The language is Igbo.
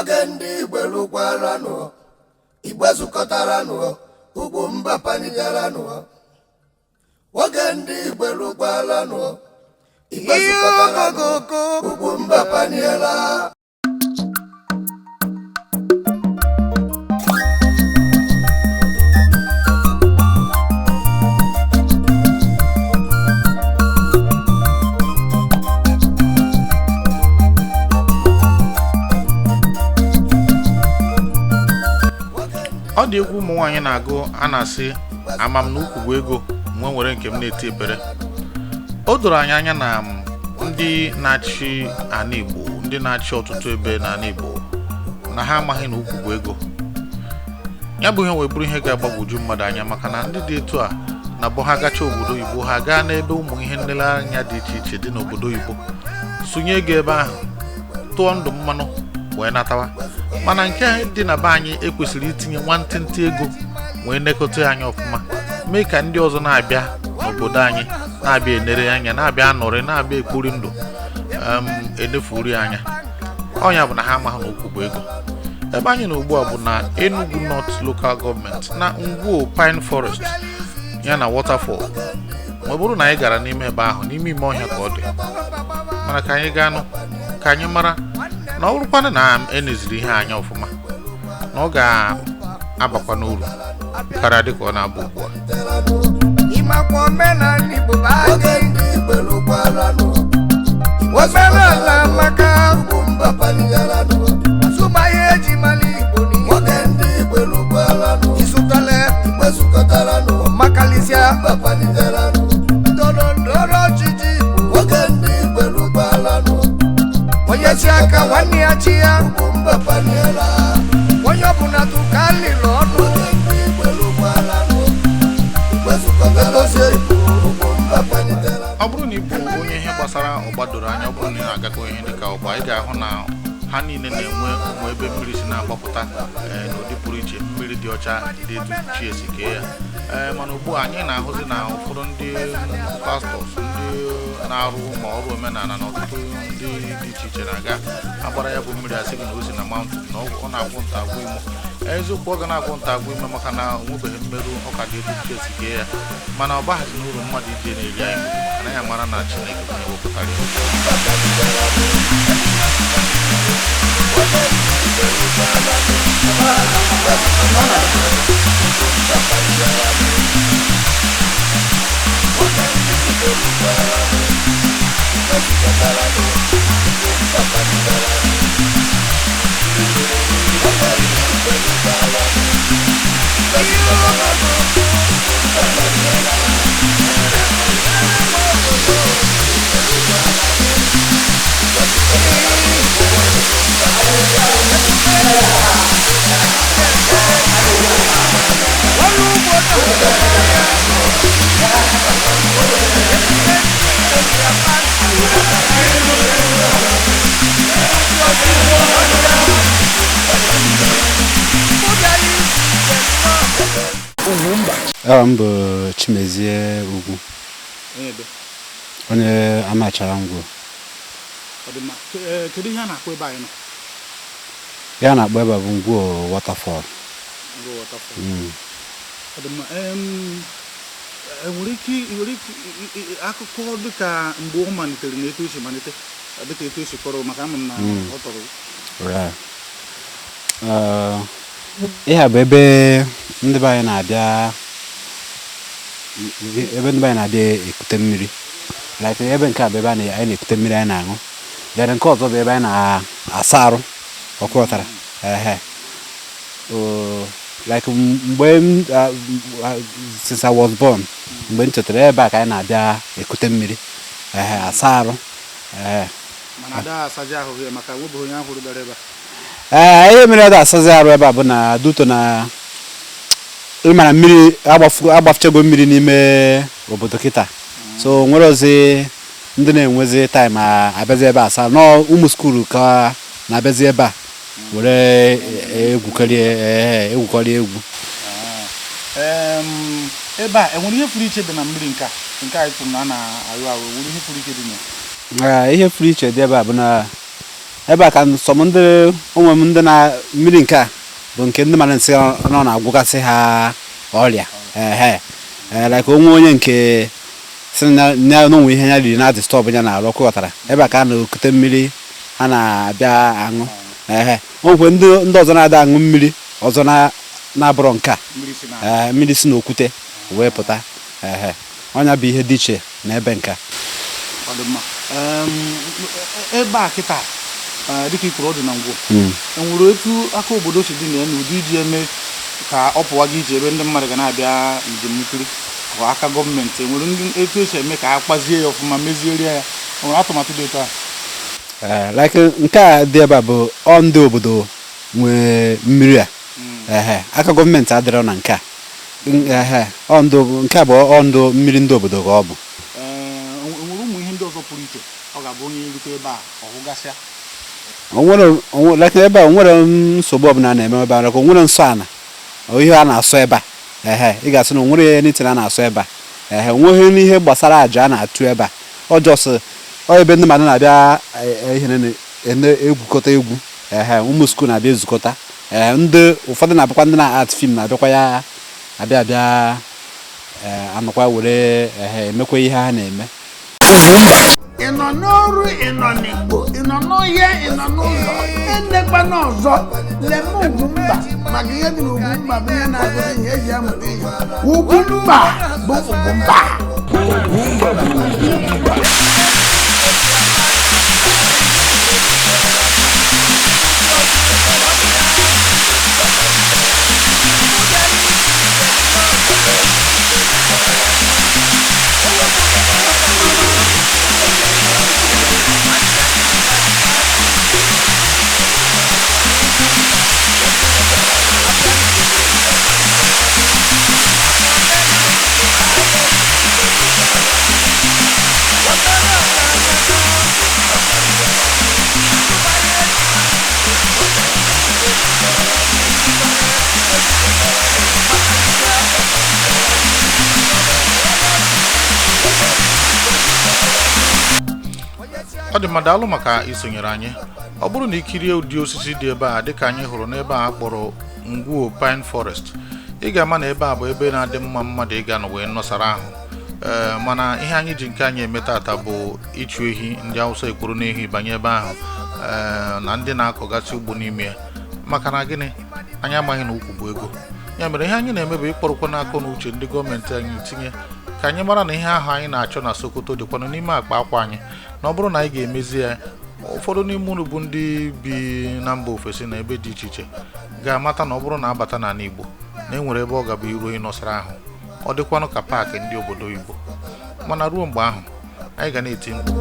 Ogendi Igbelukwalanu, Igbezukotaranu, Ugwumba Panigaranu. Ogendi Igbelukwalanu, Igbezukotaranu, Ugwumba Paniela. Ọ dị egwu ụmụ nwaanyị na-agụ a na-asị amam na ukwu bụ ego mgbe nwere nke m na-eti ebere. O doro anyị anya na ndị na-achị ana Igbo, ndị na-achị ọtụtụ ebe na ana Igbo, na ha amaghị na ukwu bụ ego. Ya bụ ihe wee bụrụ ihe ga-agbagwoju mmadụ anya, maka na ndị dị etu a na bụ ha gacha obodo Igbo, ha gaa n'ebe ụmụ ihe nlereanya dị iche iche dị n'obodo Igbo, sonye ego ebe ahụ, tụọ ndụ mmanụ wee natawa. Mana nke dị na be anyị ekwesịrị itinye nwantịntị ego wee nekọta anyị ọfụma, mee ka ndị ọzọ na-abịa n'obodo anyị na-abịa enere anya, na-abịa anọrị, na-abịa ekpori ndụ edefuri anya. Ọnya bụ na ha amaghị na ukwu bụ ego. Ebe anyị na ugbu a bụ na Enugu North Local Government, na Ngwo Pine Forest ya na Waterfall. Ma ọ bụrụ na anyị gara n'ime ebe ahụ, n'ime ime ọhịa ka ọ dị, mana ka anyị gaa nụ ka anyị mara na ọ bụrụkwana na eneziri ihe anya ọfụma, na ọ ga-abakwa n'uru karịa dịka ọ na-abụ ugbu a. Ogendi Igbelukwalanu, Ugwumba Panigaranu. Ogendi Igbelukwalanu, Igbezukotaranu, Ugwumba Panigaranu. Ogendi Igbelukwalanu, Oyesiaka wani achia Ugwumba Paniela. Wanyobuna tukali lono Ogendi Igbelukwalanu, Igbezukotaranu, Ugwumba Panigaranu. Ọ bụrụ na ị bụ onye ihe gbasara ọgba doro anya, ọ bụrụ na ị na-agakọ ihe dịka ọgba, ị ga-ahụ na ha niile na-enwe ụmụ ebe mmiri si na-agbapụta n'ụdị pụrụ iche. Mmiri dị ọcha, dị etu chi esi kee ya. Mana ugbu a anyị na-ahụzi na ụfọdụ ndị pastọs, ndị na-arụ ma ọrụ omenala na ọtụtụ ndị dị iche iche na-aga agbara ya bụ mmiri, asị gị na o si na mountain, na ọ na-agwụ nta agwụ imo. Eziokwu, ọ ga na-agwụ nta agwụ ime maka na o nwebeghị mmerụ, ọ ka dị etu chi esi kee ya. Mana ọ baghazi n'uru mmadụ ije na-eri anyị, maka na ya mara na Chineke bụ onye wepụtara ya. M bụ Chimezie Ugwu, onye amachara Ngwo. Kedu ihe a na-akpọ ebe anyị nọ? Ya na-akpọ ebe bụ Ngwo Waterfall. Enwere ike akụkọ dịka mgbe ọ malitere na etu esi malite, dịka etu esi kọrọ, maka ama m na ọ tọrọ. Ihe bụ ebe ndị be anyị na-abịa ekute mmiri. Ebe nke a bụ ebe anyị na-ekute mmiri anyị na-aṅụ. Bịara nke ọzọ bụ ebe anyị na-asa arụ, ọkụrọtara. Mgbe since I was born, mgbe m chetara ebe a ka anyị na-abịa ekute mmiri, asa arụ. Ihe mere ada asazi arụ ebe a bụ na duto na ịmara mmiri agbafuchago mmiri n'ime obodo kịta, so nwere ozi ndị na-enwezi time abịazi ebe asa nọ ụmụ skuulu ka na-abịazi ebe a were egwukọrị egwu. Ebe a enwere ihe pụrụ iche dị na mmiri nke anyị tụrụ na a na-arụ arụ, nwere ihe pụrụ iche dị na ihe pụrụ iche dị ebe a bụ na ebe a ka sọm ndị ụmụ m ndị na mmiri nke a bụ nke ndị mara nsị nọ na-agwụgasị ha ọrịa like onwe onye nke si na n'onwe ihe ya riri na distọbụ ya na arụ ọkụ ghọtara ebe a ka a na-ekute mmiri ha na-abịa aṅụ onwekwe ndị ọzọ na-ada aṅụ mmiri ọzọ na-abụrọ nke a mmiri si n'okwute wee pụta ọnya bụ ihe dị iche na ebe nke ebe a kịta dịka ikwuru ọ dị na ngwo enwere etu aka obodo si dị na ya na ụdị iji eme ka ọ pụwa gị ije ebe ndị mmadụ ga na-abịa njem nkiri ka aka gọọmenti enwere etu esi eme ka a kpazie ya ọfụma mezierie ya nwere atụmatụ dị etu a like nke a dị ebe a bụ ndị obodo nwee mmiri a aka gọọmenti adịrọ na nke a nke a bụ ndụ mmiri ndị obodo ka ọ bụ enwere ụmụ ihe ndị ọzọ pụrụ iche ọ ga-abụ onye nrute ebe a ọhụgasịa ebe a nwere nsogbu ọbụla na-eme ebe a o nwere nsọ ana ihe a na-asọ ebe a ị ga-asị na o nwere anything a na-asọ ebe a onweghị n'ihe gbasara àjà a na-atụ ebe a ọjọọ ebe ndị mmadụ na-abịa egwukọta egwu ụmụ skuul na-abịa ezukọta ndị ụfọdụ na-abịakwa ndị na-art film na-abịakwa ya abịa anọkwa were emekwa ihe ha na-eme ị nọ n'ọrụ ị nọ n'Igbo ị nọ n'ọhịa ị nọ n'ụlọ enekwa n'ọzọ leme Ugwumba maka ihe dị n'Ugwumba bụ ihe na-agụta ihe eji amụta ihe Ugwumba bụ Ugwumba ọ dị mmadụ alụ maka isonyere anyị ọ bụrụ na ikirie ụdị osisi dị ebe a dịka anyị hụrụ n'ebe a kpọrọ Ngwo Pine Forest ị ga-ama na ebe a bụ ebe na-adị mma mmadụ ịga na wee nọsara ahụ mana ihe anyị ji nke anyị eme tata bụ ịchụ ehi ndị Hausa ekwuru n'ehi banye ebe ahụ na ndị na-akọgasị ugbo n'ime ya maka na gịnị anyị amaghị na ukwu bụ ego ya mere ihe anyị na-eme bụ ịkpọrọkwa n'aka na uche ndị gọọmenti anyị tinye ka anyị mara na ihe ahụ anyị na-achọ na Sokoto dịkwanụ n'ime akpa akwa anyị na ọ bụrụ na anyị ga-emezi ya ụfọdụ n'ime unu bụ ndị bi na mba ofesi na ebe dị iche iche ga-amata na ọ bụrụ na abata n'ala Igbo na enwere ebe ọ gaba iru ịnọsara ahụ ọ dịkwanụ ka paakị ndị obodo Igbo mana ruo mgbe ahụ anyị ga na-eti mkpu